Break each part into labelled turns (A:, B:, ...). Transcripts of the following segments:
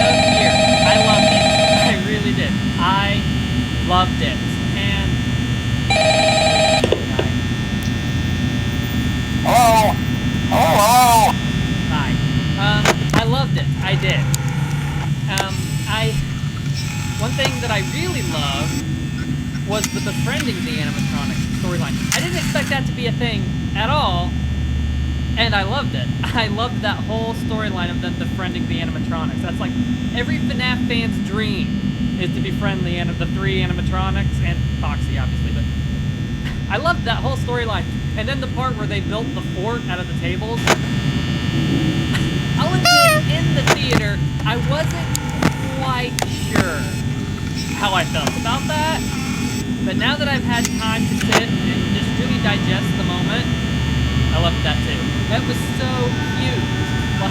A: of the year. I loved it. I really did. I loved it. And
B: Hello? Hello?
A: hi. I loved it. I did. One thing that I really loved was the befriending the animatronics storyline. I didn't expect that to be a thing at all, and I loved it. I loved that whole storyline of them befriending the animatronics. That's like every FNAF fan's dream, is to befriend the three animatronics, and Foxy, obviously, but I loved that whole storyline. And then the part where they built the fort out of the tables. I'll admit, in the theater, I wasn't quite sure how I felt about that, but now that I've had time to sit and just really digest the moment, I loved that too. That was so cute. Well,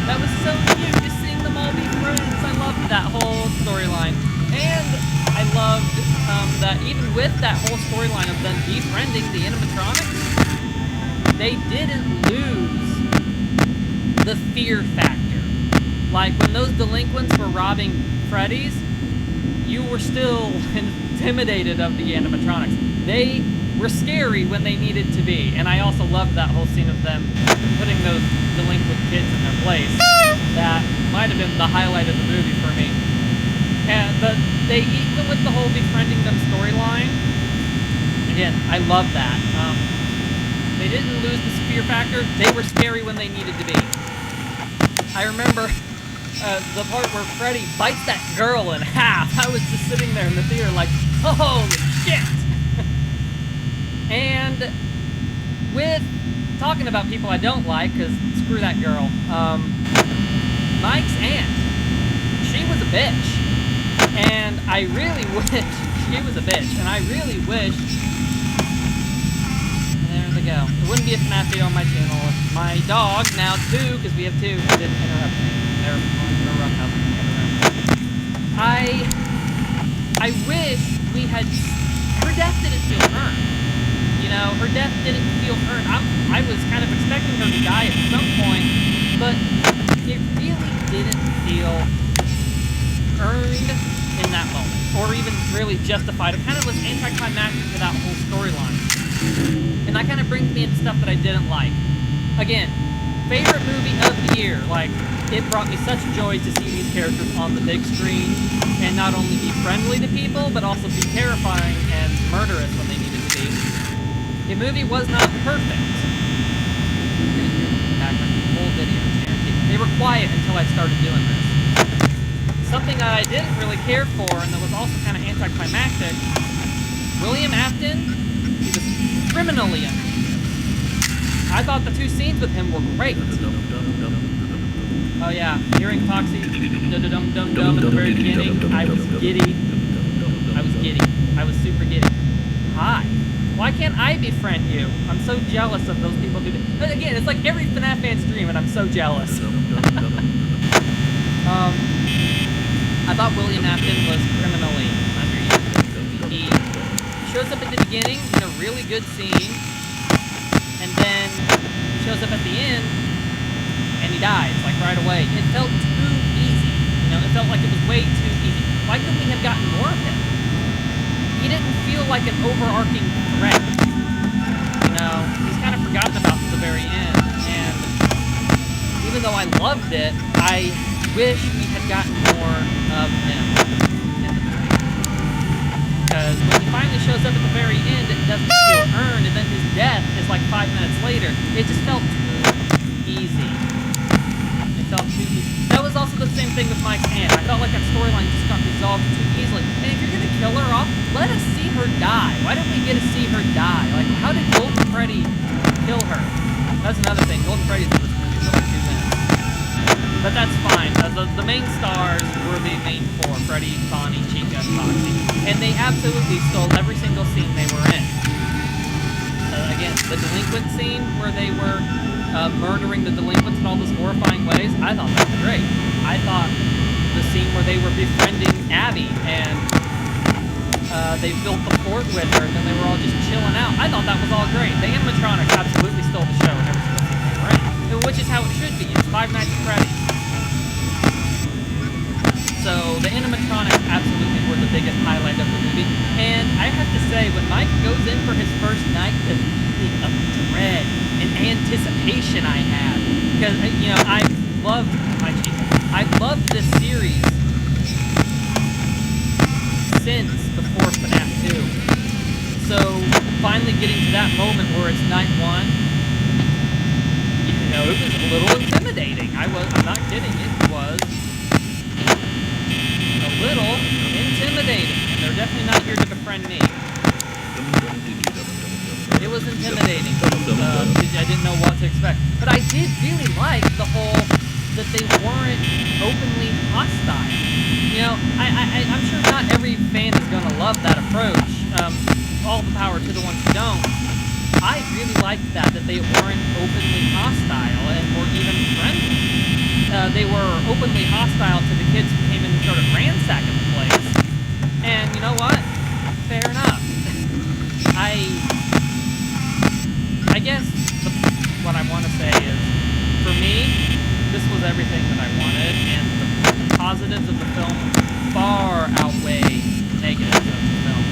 A: that was so cute, just seeing them all be friends. I loved that whole storyline. And I loved that even with that whole storyline of them befriending the animatronics, they didn't lose the fear factor. Like, when those delinquents were robbing Freddy's, you were still intimidated of the animatronics. They were scary when they needed to be. And I also loved that whole scene of them putting those delinquent kids in their place. That might have been the highlight of the movie for me. But they, even with the whole befriending them storyline, again, I love that. They didn't lose the fear factor. They were scary when they needed to be. I remember the part where Freddy bites that girl in half. I was just sitting there in the theater like, holy shit! And with talking about people I don't like, because screw that girl, Mike's aunt, she was a bitch. And I really wish she was a bitch. And I really wish... There they go. There wouldn't be a FNAF video on my channel if my dog, now two, because we have two, didn't interrupt me. They're going to rough house in the other room. I wish we had... Her death didn't feel earned. You know, her death didn't feel earned. I was kind of expecting her to die at some point, but it really didn't feel earned in that moment, or even really justified. It kind of was anticlimactic to that whole storyline. And that kind of brings me into stuff that I didn't like. Again, favorite movie of the year. Like, it brought me such joy to see these characters on the big screen, and not only be friendly to people, but also be terrifying and murderous when they needed to be. The movie was not perfect. Back on the whole video. They were quiet until I started doing this. Something that I didn't really care for, and that was also kind of anticlimactic, William Afton, he was criminally underused. I thought the two scenes with him were great. Oh yeah, hearing Foxy dum-dum-dum-dum at the very beginning, I was giddy. I was giddy. I was super giddy. Hi. Why can't I befriend you? I'm so jealous of those people who do. But again, it's like every FNAF fan's dream, and I'm so jealous. I thought William Afton was criminally underused. He shows up at the beginning in a really good scene, and then he shows up at the end, and he dies, like, right away. It felt too easy. You know, it felt like it was way too easy. Why couldn't we have gotten more of him? He didn't feel like an overarching threat. You know, he's kind of forgotten about to the very end, and even though I loved it, I wish we had gotten more of him in the movie. Because when he finally shows up at the very end, it doesn't feel earned, and then his death is like 5 minutes later. It just felt too easy. It felt too easy. That was also the same thing with Mike's aunt. I felt like that storyline just got resolved too easily. And if you're gonna kill her off, let us see her die. Why don't we get to see her die? Like, how did Golden Freddy kill her? That's another thing. Golden Freddy's in this movie for like 2 minutes. But that's fine. The main stars were the main four: Freddy, Bonnie, Chica, and Foxy. And they absolutely stole every single scene they were in. Again, the delinquent scene where they were murdering the delinquents in all those horrifying ways, I thought that was great. I thought the scene where they were befriending Abby and they built the fort with her and then they were all just chilling out, I thought that was all great. The animatronics absolutely stole the show in every single scene they were in, which is how it should be. It's Five Nights at Freddy's. So the animatronics absolutely were the biggest highlight of the movie. And I have to say, when Mike goes in for his first night, the feeling of dread and anticipation I had. Because, you know, I've loved this series since before FNAF 2. So finally getting to that moment where it's night 1, you know, it was a little intimidating. I'm not kidding, it was a little intimidating, and they're definitely not here to befriend me. It was intimidating. I didn't know what to expect. But I did really like the whole that they weren't openly hostile. You know, I'm sure not every fan is going to love that approach. All the power to the ones who don't. I really liked that they weren't openly hostile and were even friendly. They were openly hostile to the kids who came in and started ransacking the place. And you know what? Fair enough. I guess what I want to say is, for me, this was everything that I wanted, and the positives of the film far outweigh negatives of the film.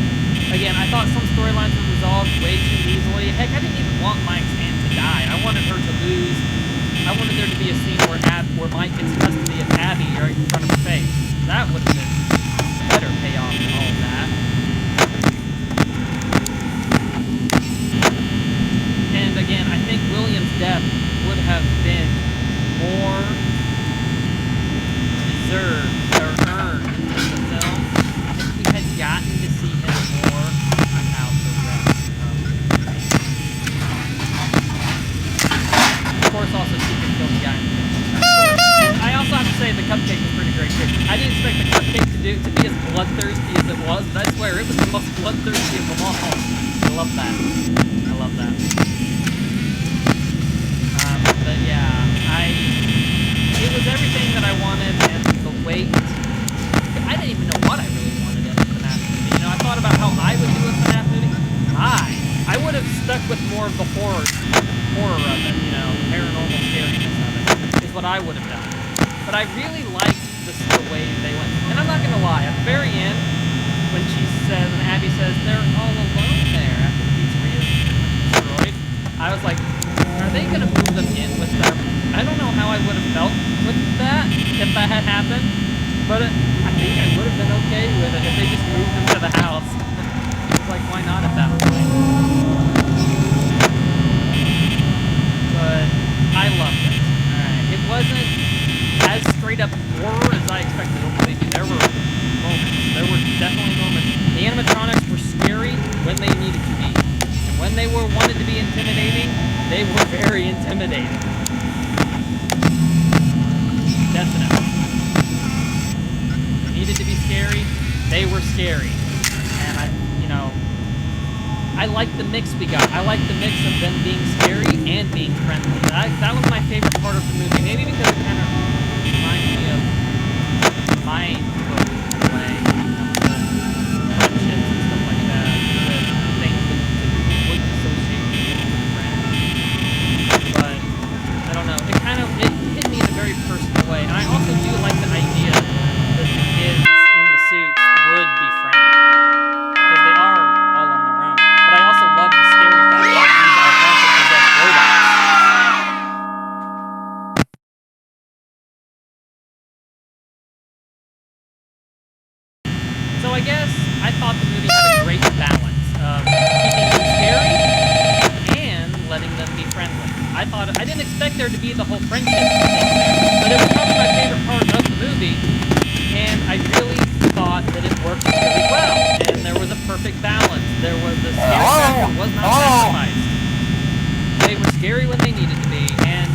A: Again, I thought some storylines were resolved way too easily. Heck, I didn't even want Mike's aunt to die. I wanted her to lose. I wanted there to be a scene where Mike gets custody of Abby right in front of her face. That would have been better payoff than all of that. And again, I think William's death would have been more deserved or earned in the film if we had gotten to see him more without the rest of the Of course, also Secret killed the guy in the film. And I also have to say the cupcake was pretty great too. I didn't expect the cupcake to be as bloodthirsty as it was, but I swear it was the most bloodthirsty of them all. I love that. I love that. But yeah, it was everything that I wanted, and the wait. I didn't even know what I really wanted in a FNAF movie. You know, I thought about how I would do a FNAF movie. I would have stuck with more of the horror of it, you know, paranormal scariness of it, is what I would have done. But I really liked the way they went. And I'm not gonna lie, at the very end, when Abby says they're all alone there after the pizzeria is destroyed, I was like, are they going to move them in with them? I don't know how I would have felt with that if that had happened, but I think I would have been okay with it if they just moved them to the house. It's like, why not at that point? But I loved it. Alright, it wasn't as straight up horror as I expected it to be. There were moments. There were definitely moments. The animatronics were scary when they needed to be. And when they wanted to be intimidating, they were very intimidating. Definitely. They needed to be scary. They were scary. And I liked the mix we got. I liked the mix of them being scary and being friendly. That was my favorite part of the movie. Maybe because it kind of reminds me of my book in a way. Friendships and stuff like that. The things that typically would associate with a friend. But I don't know. It hit me in a very personal way. And I also do like the idea that the kids in the suits would befriend people. Because they are all on their own. But I also love the scary fact that these are haunted possessed robots. So I guess I thought the movie had a great balance of keeping them scary and letting them be friendly. I didn't expect there to be the whole friendship thing there, but it was probably my favorite part of the movie, and I really thought that it worked really well, and there was a perfect balance. The scary factor was not sacrificed. They were scary when they needed to be, and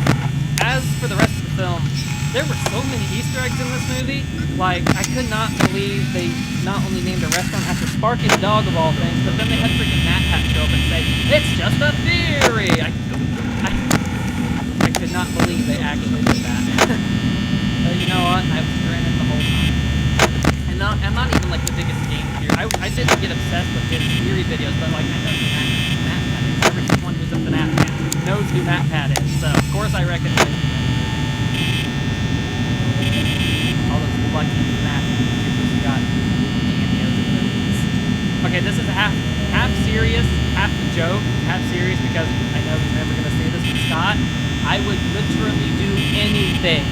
A: as for the rest of the film, there were so many Easter eggs in this movie. Like, I could not believe they not only named a restaurant after Sparky's dog of all things, but then they had freaking Matt Pat show up and say, "It's just a theory." I could not believe they actually did that. But you know what? I was grinning the whole time. And I'm not even like the biggest game theory. I didn't get obsessed with his theory videos, but like I know who Matt Pat is. Everyone who's a FNAF fan knows who Matt Pat is, so of course I recognize him. All those lucky FNAF okay, this is half serious, half a joke, half serious because I know he's never gonna see this with Scott. I would literally do anything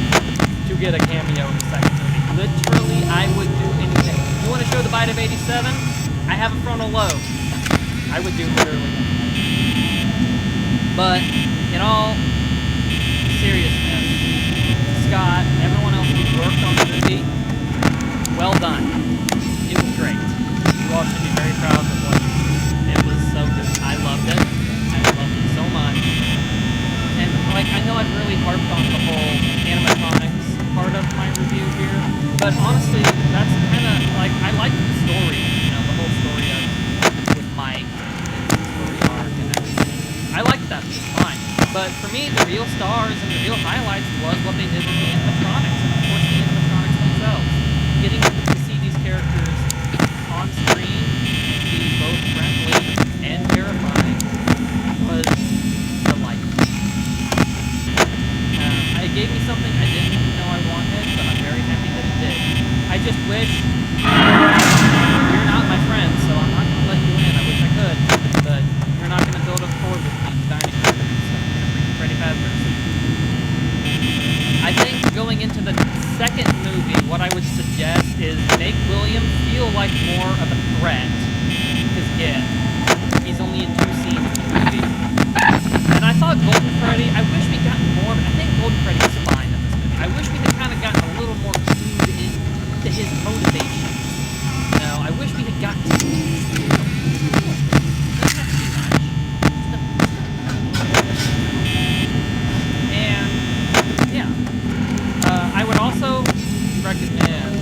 A: to get a cameo in the second movie. Literally, I would do anything. You want to show the bite of 87? I have a frontal lobe. I would do literally anything. But in all seriousness, Scott, everyone else who worked on the movie, well done. It was great. You all should be very proud of what you did. It was so good. I loved it. I loved it so much. And like, I know I've really harped on the whole animatronics part of my review here, but honestly, that's kind of like, I like the story, you know, the whole story of with Mike and his story arc and everything. I liked that just fine. But for me, the real stars and the real highlights was what they did with the animatronics, and of course the animatronics themselves. Getting to see these characters on screen be both friendly and terrifying was delightful. It gave me something I didn't know I wanted, but I'm very happy that it did. I just wish, you're not my friend, so I'm not going to let you in. I wish I could, but you're not going to build a fort with me in dining room, so I'm going to bring Freddy Fazbear. I think going into the second movie, what I would suggest is make William feel like more of a threat, because yeah, he's only in 2 scenes in the movie. And I thought Golden Freddy, I wish we got more, but I think Golden Freddy was fine in this movie. I wish we had kind of gotten a little more clued into his motivations. You know, I wish we had gotten to and, yeah. I would also recommend,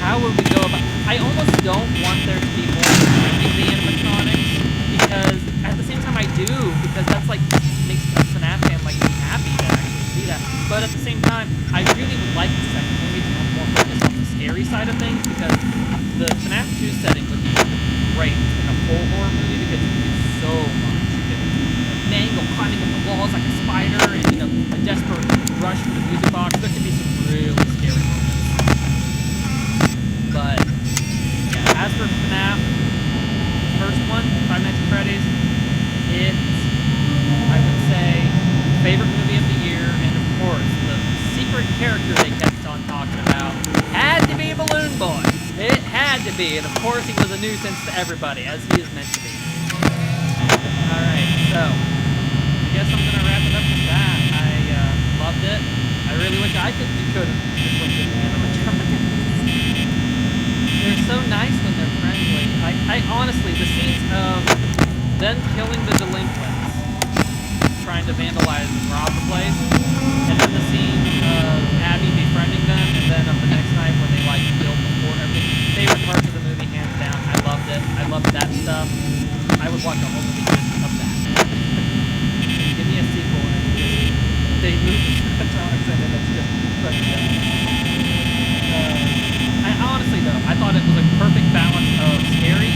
A: how would we go about, I almost don't want there to be more defending the animatronics, because at the same time I do, because that's like, makes a FNAF fan like me happy to actually see that. But at the same time, I really would like the second movie to have more focus on the scary side of things, because the FNAF 2 setting would be great in a full horror movie, because you could do so much. You could mangle climbing up the walls like a spider, and you know, a desperate rush for the music box. There could be some really scary moments. But yeah, as for FNAF, first one, Five Nights at Freddy's, it's, I would say, favorite movie of the year, and of course, the secret character they kept on talking about had to be Balloon Boy. It had to be, and of course he was a nuisance to everybody, as he is meant to be. Alright, so, I guess I'm going to wrap it up with that. I loved it. I really wish I could have just looked at the animatronics. They're so nice when they're friendly. I honestly, the scenes of them killing the delinquents, trying to vandalize and rob the place, and then the scene of Abby befriending them, and then of the next night when they like build the fort, everything. Favorite parts of the movie, hands down. I loved it. I loved that stuff. I would watch a whole movie just of that. Give me a sequel and just they move the animatronics and then it's just I honestly though, I thought it was a perfect balance of scary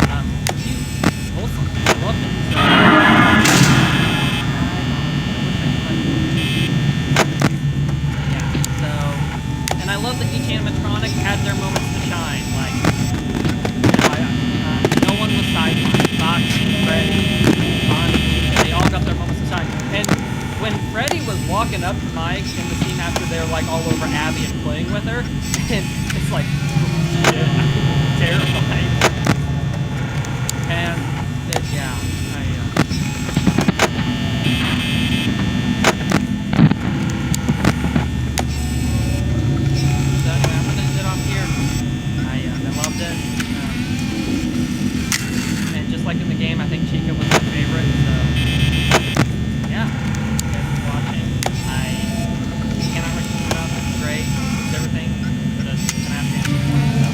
A: and cute, wholesome. I loved it. So, yeah, so, and I love that each animatronic had their moments to shine. Like, you know, no one was sidelined. Fox, Freddy, Bonnie, they all got their moments to shine. And when Freddy was walking up to Mike in the scene after they're like all over Abby and playing with her, and it's like, shit, terrifying. And yeah, so anyway, I'm gonna end it off here. I loved it. And just like in the game, I think Chica was my favorite. So yeah, thank you guys for watching. I cannot recommend it enough. It's great. It's everything that a FNAF fan should want. So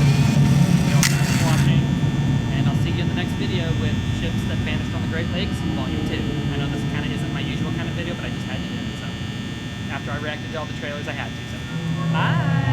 A: thank you all for watching, and I'll see you in the next video with Ships That Vanished on the Great Lakes, Volume 2. I know this kind of isn't my usual kind of video, but I just had to do it. So after I reacted to all the trailers, I had to. So bye.